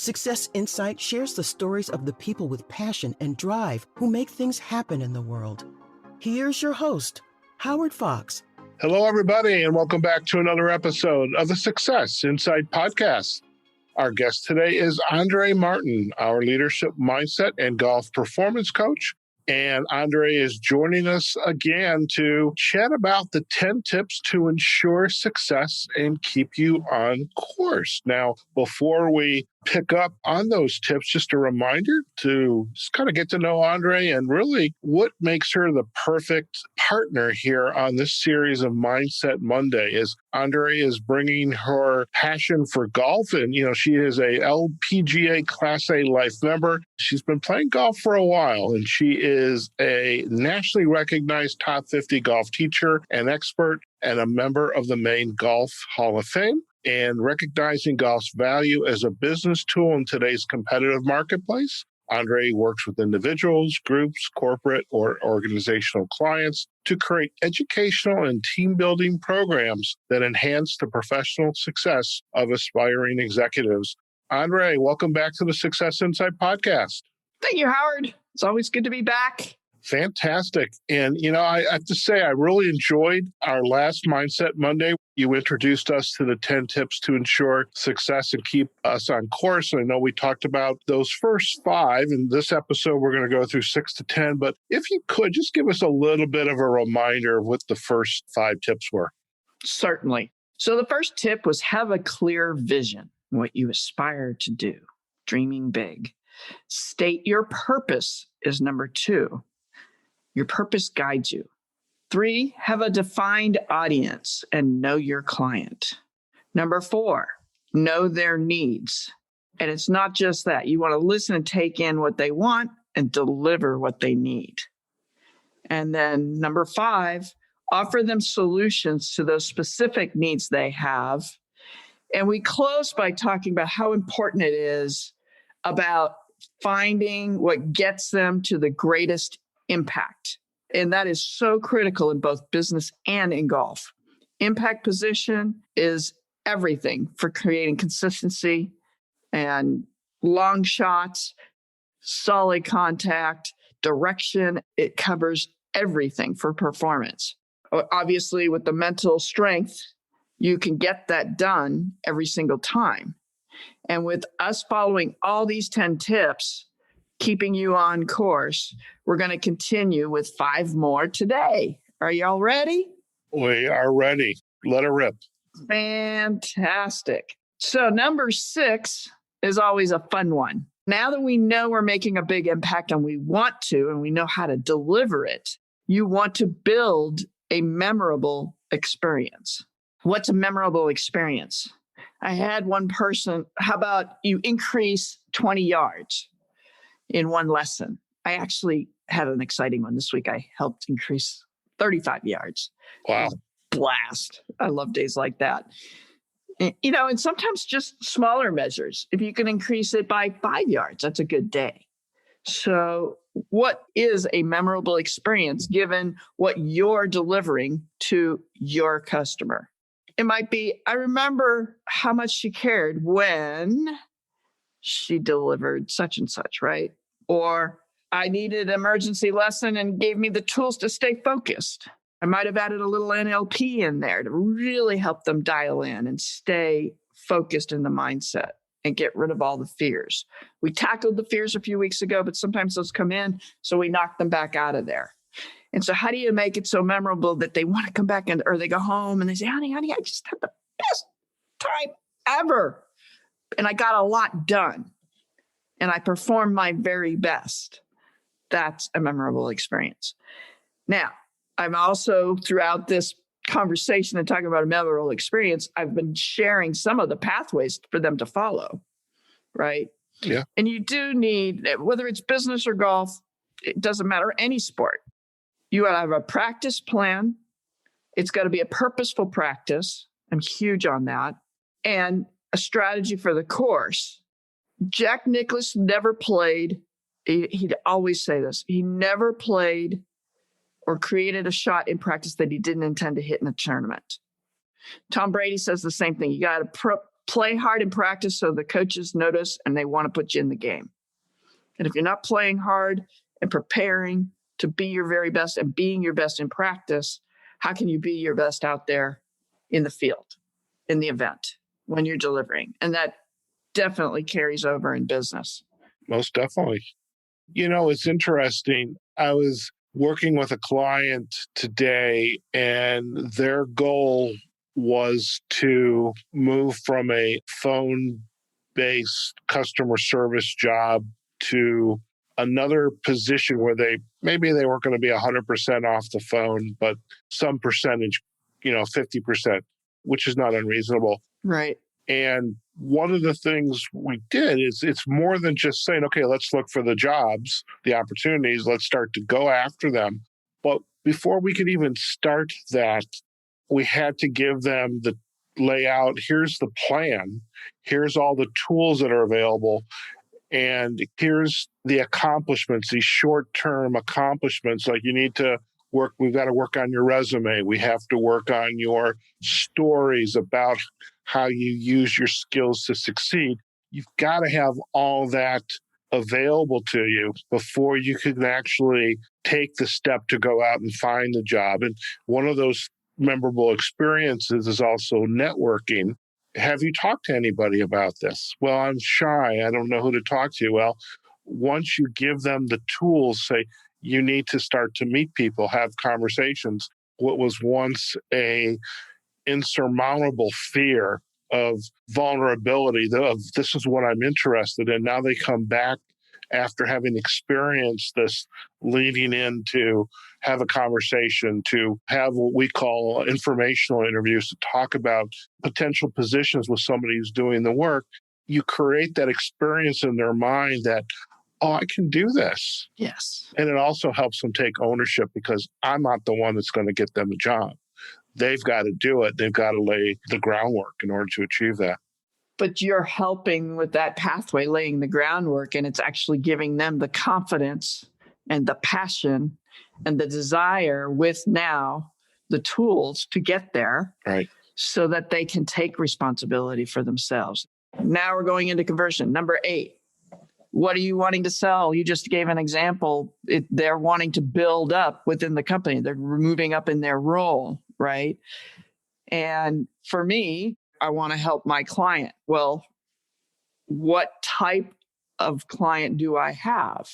Success Insight shares the stories of the people with passion and drive who make things happen in the world. Here's your host, Howard Fox. Hello, everybody, and welcome back to another episode of the Success Insight podcast. Our guest today is Andrée Martin, our leadership mindset and golf performance coach. And Andrée is joining us again to chat about the 10 tips to ensure success and keep you on course. Now, before we pick up on those tips, just a reminder to just kind of get to know Andrée and really what makes her the perfect partner here on this series of Mindset Monday is Andrée is bringing her passion for golf. And, she is a LPGA Class A life member. She's been playing golf for a while, and she is a nationally recognized top 50 golf teacher and expert and a member of the Maine Golf Hall of Fame. And recognizing golf's value as a business tool in today's competitive marketplace, Andrée works with individuals, groups, corporate, or organizational clients to create educational and team-building programs that enhance the professional success of aspiring executives. Andrée, welcome back to the Success Insight podcast. Thank you, Howard. It's always good to be back. Fantastic. And, I have to say, I really enjoyed our last Mindset Monday. You introduced us to the 10 tips to ensure success and keep us on course. And I know we talked about those first 5. In this episode, we're going to go through 6 to 10. But if you could, just give us a little bit of a reminder of what the first 5 tips were. Certainly. So the first tip was have a clear vision, what you aspire to do, dreaming big. State your purpose is number 2. Your purpose guides you. 3, have a defined audience and know your client. Number 4, know their needs. And it's not just that. You want to listen and take in what they want and deliver what they need. And then number 5, offer them solutions to those specific needs they have. And we close by talking about how important it is about finding what gets them to the greatest impact. And that is so critical in both business and in golf. Impact position is everything for creating consistency and long shots, solid contact, direction. It covers everything for performance. Obviously, with the mental strength, you can get that done every single time. And with us following all these 10 tips, keeping you on course, we're going to continue with 5 more today. Are y'all ready? We are ready. Let it rip. Fantastic. So number 6 is always a fun one. Now that we know we're making a big impact and we want to, and we know how to deliver it, you want to build a memorable experience. What's a memorable experience? I had one person, how about you increase 20 yards in one lesson? I actually had an exciting one this week. I helped increase 35 yards. Wow. Blast. I love days like that. And sometimes just smaller measures. If you can increase it by 5 yards, that's a good day. So what is a memorable experience given what you're delivering to your customer? It might be, I remember how much she cared when she delivered such and such, right? Or I needed an emergency lesson and gave me the tools to stay focused. I might have added a little NLP in there to really help them dial in and stay focused in the mindset and get rid of all the fears. We tackled the fears a few weeks ago, but sometimes those come in, so we knock them back out of there. And so how do you make it so memorable that they want to come back or they go home and they say, honey, I just had the best time ever. And I got a lot done. And I performed my very best. That's a memorable experience. Now, I'm also, throughout this conversation and talking about a memorable experience, I've been sharing some of the pathways for them to follow, right? Yeah. And you do need, whether it's business or golf, it doesn't matter, any sport. You got to have a practice plan. It's got to be a purposeful practice. I'm huge on that. And a strategy for the course. Jack Nicklaus never played. He'd always say this. He never played or created a shot in practice that he didn't intend to hit in a tournament. Tom Brady says the same thing. You got to play hard in practice so the coaches notice and they want to put you in the game. And if you're not playing hard and preparing to be your very best and being your best in practice, how can you be your best out there in the field, in the event, when you're delivering? And that definitely carries over in business. Most definitely. It's interesting. I was working with a client today, and their goal was to move from a phone-based customer service job to another position where maybe they weren't going to be 100% off the phone, but some percentage, 50%, which is not unreasonable. Right. And one of the things we did is it's more than just saying, okay, let's look for the jobs, the opportunities, let's start to go after them. But before we could even start that, we had to give them the layout. Here's the plan. Here's all the tools that are available. And here's the accomplishments, these short-term accomplishments. Like we've got to work on your resume. We have to work on your stories about how you use your skills to succeed. You've got to have all that available to you before you can actually take the step to go out and find the job. And one of those memorable experiences is also networking. Have you talked to anybody about this? Well, I'm shy. I don't know who to talk to. Well, once you give them the tools, say, you need to start to meet people, have conversations. What was once a insurmountable fear of vulnerability, of this is what I'm interested in. Now they come back after having experienced this, leading in to have a conversation, to have what we call informational interviews, to talk about potential positions with somebody who's doing the work. You create that experience in their mind that, oh, I can do this. Yes. And it also helps them take ownership because I'm not the one that's going to get them a job. They've got to do it. They've got to lay the groundwork in order to achieve that. But you're helping with that pathway, laying the groundwork, and it's actually giving them the confidence and the passion and the desire with now the tools to get there, right, so that they can take responsibility for themselves. Now we're going into conversion. Number 8. What are you wanting to sell? You just gave an example. They're wanting to build up within the company. They're moving up in their role, right? And for me, I want to help my client. Well, what type of client do I have?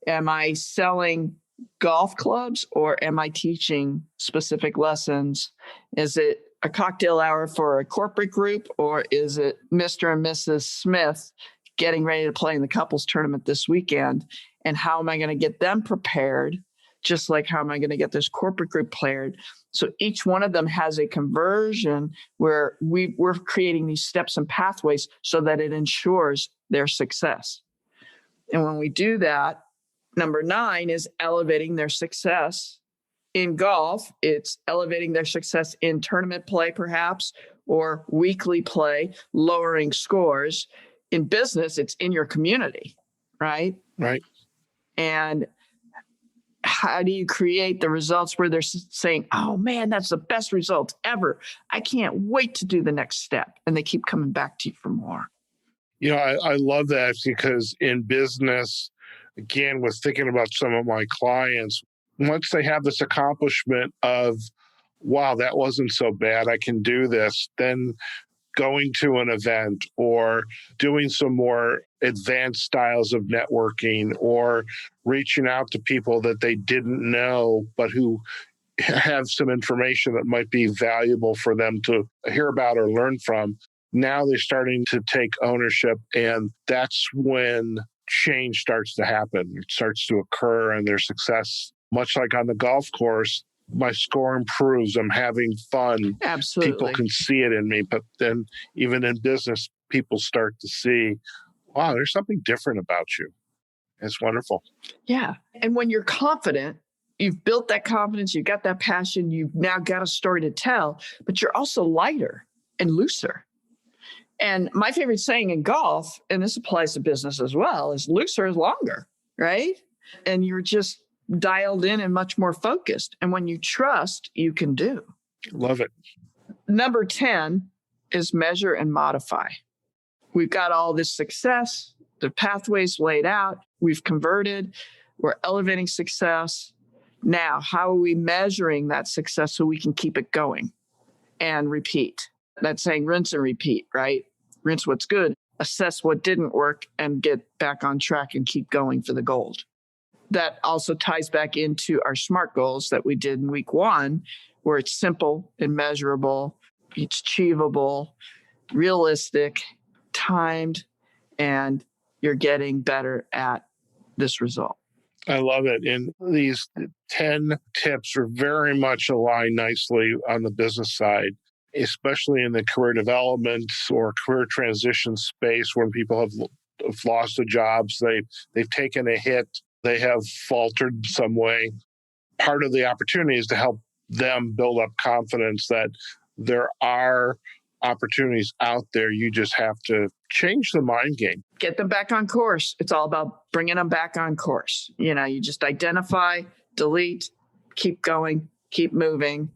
Am I selling golf clubs or am I teaching specific lessons? Is it a cocktail hour for a corporate group or is it Mr. and Mrs. Smith getting ready to play in the couples tournament this weekend? And how am I going to get them prepared? Just like how am I going to get this corporate group prepared? So each one of them has a conversion where we're creating these steps and pathways so that it ensures their success. And when we do that, number 9 is elevating their success in golf. It's elevating their success in tournament play, perhaps, or weekly play, lowering scores. In business, it's in your community, right? Right. And how do you create the results where they're saying, oh man, that's the best result ever. I can't wait to do the next step. And they keep coming back to you for more. I love that because in business, again, with thinking about some of my clients, once they have this accomplishment of, wow, that wasn't so bad, I can do this, then going to an event or doing some more advanced styles of networking or reaching out to people that they didn't know, but who have some information that might be valuable for them to hear about or learn from. Now they're starting to take ownership, and that's when change starts to happen. It starts to occur, and their success, much like on the golf course, my score improves. I'm having fun. Absolutely. People can see it in me. But then even in business, people start to see, wow, there's something different about you. It's wonderful. Yeah. And when you're confident, you've built that confidence, you've got that passion, you've now got a story to tell, but you're also lighter and looser. And my favorite saying in golf, and this applies to business as well, is looser is longer, right? And you're just dialed in and much more focused. And when you trust, you can do. Love it. Number 10 is measure and modify. We've got all this success, the pathways laid out, we've converted, we're elevating success. Now, how are we measuring that success so we can keep it going and repeat? That's saying rinse and repeat, right? Rinse what's good, assess what didn't work, and get back on track and keep going for the gold. That also ties back into our SMART goals that we did in week 1, where it's simple and measurable, it's achievable, realistic, timed, and you're getting better at this result. I love it. And these 10 tips are very much aligned nicely on the business side, especially in the career development or career transition space when people have lost their jobs, they've taken a hit, they have faltered some way. Part of the opportunity is to help them build up confidence that there are opportunities out there. You just have to change the mind game. Get them back on course. It's all about bringing them back on course. You just identify, delete, keep going, keep moving,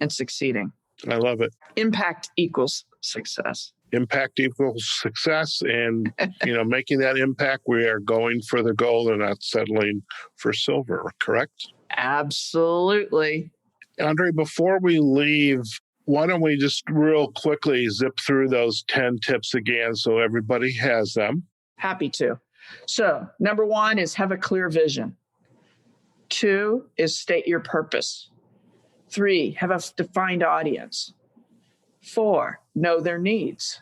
and succeeding. I love it. Impact equals success. Impact equals success. And, making that impact, we are going for the gold and not settling for silver, correct? Absolutely. Andrée, before we leave, why don't we just real quickly zip through those 10 tips again so everybody has them? Happy to. So, number 1 is have a clear vision. 2 is state your purpose. 3, have a defined audience. 4, know their needs.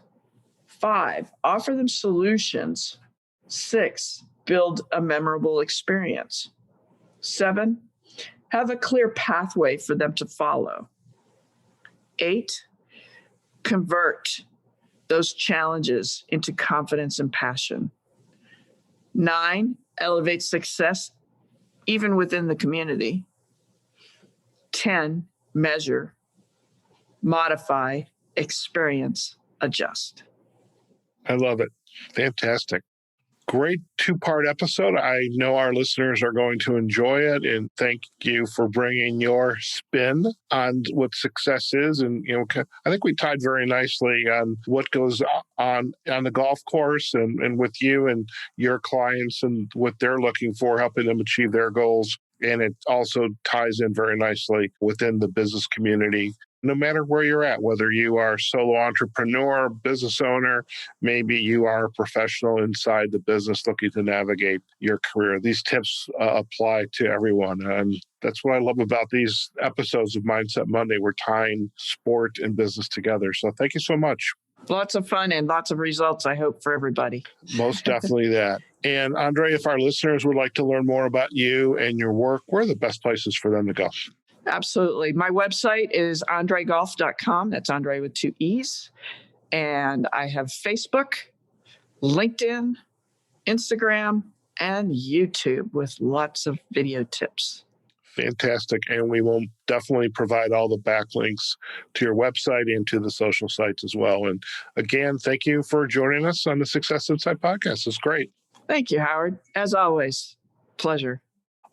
5, offer them solutions. 6, build a memorable experience. 7, have a clear pathway for them to follow. 8, convert those challenges into confidence and passion. 9, elevate success even within the community. 10, measure, modify, experience, adjust. I love it. Fantastic. Great 2-part episode. I know our listeners are going to enjoy it, and thank you for bringing your spin on what success is. And, I think we tied very nicely on what goes on the golf course and with you and your clients and what they're looking for, helping them achieve their goals. And it also ties in very nicely within the business community, no matter where you're at, whether you are a solo entrepreneur, business owner, maybe you are a professional inside the business looking to navigate your career. These tips apply to everyone. And that's what I love about these episodes of Mindset Monday. We're tying sport and business together. So thank you so much. Lots of fun and lots of results, I hope, for everybody. Most definitely that. And Andrée, if our listeners would like to learn more about you and your work, where are the best places for them to go? Absolutely. My website is andreegolf.com. That's Andrée with 2 E's. And I have Facebook, LinkedIn, Instagram, and YouTube with lots of video tips. Fantastic. And we will definitely provide all the backlinks to your website and to the social sites as well. And again, thank you for joining us on the Success Insight podcast. It's great. Thank you, Howard. As always, pleasure.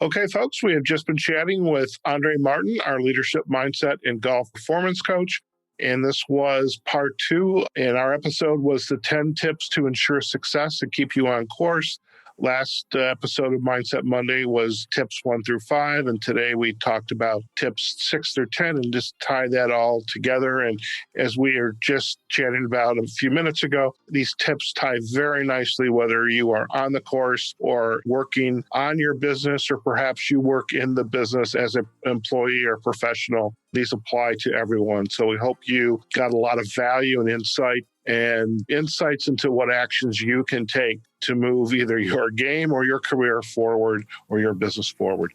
Okay, folks, we have just been chatting with Andrée Martin, our leadership mindset and golf performance coach. And this was part 2. And our episode was the 10 tips to ensure success and keep you on course. Last episode of Mindset Monday was tips 1 through 5. And today we talked about tips 6 through 10 and just tie that all together. And as we are just chatting about a few minutes ago, these tips tie very nicely, whether you are on the course or working on your business, or perhaps you work in the business as an employee or professional. These apply to everyone. So we hope you got a lot of value and insights into what actions you can take to move either your game or your career forward or your business forward.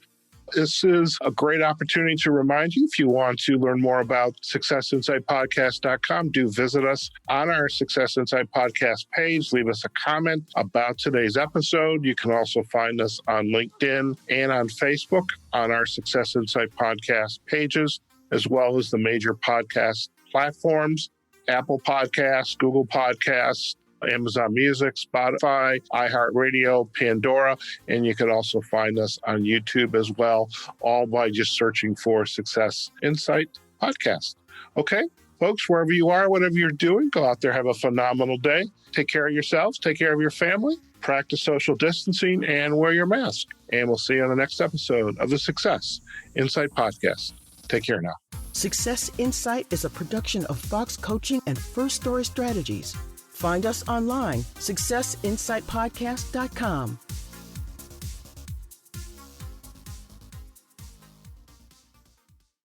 This is a great opportunity to remind you, if you want to learn more about successinsightpodcast.com, do visit us on our Success Insight Podcast page. Leave us a comment about today's episode. You can also find us on LinkedIn and on Facebook on our Success Insight Podcast pages, as well as the major podcast platforms: Apple Podcasts, Google Podcasts, Amazon Music, Spotify, iHeartRadio, Pandora, and you can also find us on YouTube as well, all by just searching for Success Insight Podcast. Okay, Folks, wherever you are, whatever you're doing, go out there, have a phenomenal day. Take care of yourselves, take care of your family, practice social distancing, and wear your mask. And we'll see you on the next episode of the Success Insight Podcast. Take care now. Success Insight is a production of Fox Coaching and First Story Strategies. Find us online, successinsightpodcast.com.